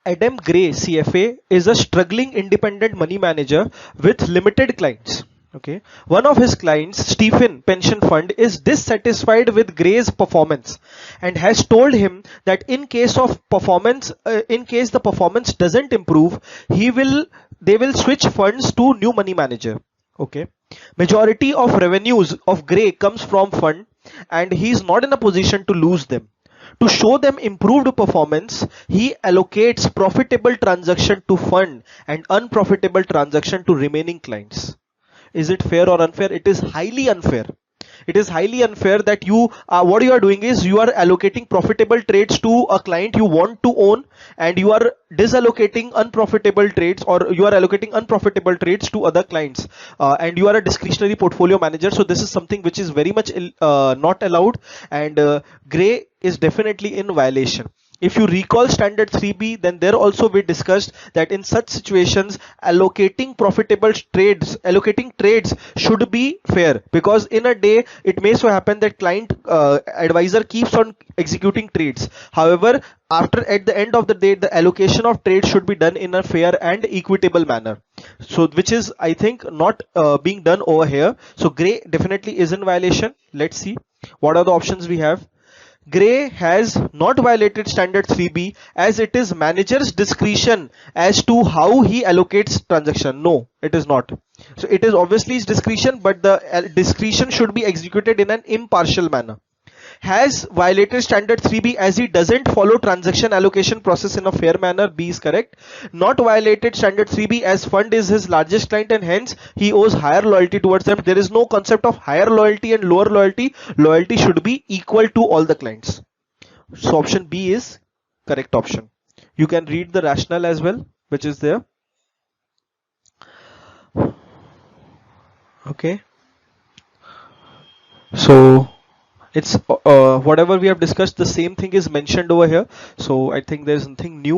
Adam Gray, CFA, is a struggling independent money manager with limited clients. Okay, one of his clients, Stephen Pension Fund, is dissatisfied with Gray's performance and has told him that in case the performance doesn't improve, they will switch funds to new money manager. Okay, majority of revenues of Gray comes from fund, and he is not in a position to lose them. To show them improved performance, he allocates profitable transaction to fund and unprofitable transaction to remaining clients. Is it fair or unfair? It is highly unfair. It is highly unfair that what you are doing is you are allocating profitable trades to a client you want to own, and you are disallocating unprofitable trades, or you are allocating unprofitable trades to other clients, and you are a discretionary portfolio manager. So this is something which is very much not allowed, and Gray is definitely in violation. If you recall standard 3B, then there also we discussed that in such situations allocating trades should be fair, because in a day it may so happen that client advisor keeps on executing trades. However, at the end of the day, the allocation of trades should be done in a fair and equitable manner, so which is, I think, not being done over here. So Gray definitely is in violation. Let's see what are the options we have. Gray has not violated standard 3B, as it is manager's discretion as to how he allocates transaction. No, it is not. So it is obviously his discretion, but the discretion should be executed in an impartial manner. Has violated standard 3B as he doesn't follow transaction allocation process in a fair manner. B is correct. Not violated standard 3B as fund is his largest client and hence he owes higher loyalty towards them. There is no concept of higher loyalty and lower loyalty. Loyalty should be equal to all the clients. So option B is correct option. You can read the rationale as well, which is there. Okay. So it's whatever we have discussed, the same thing is mentioned over here. So I think there's nothing new.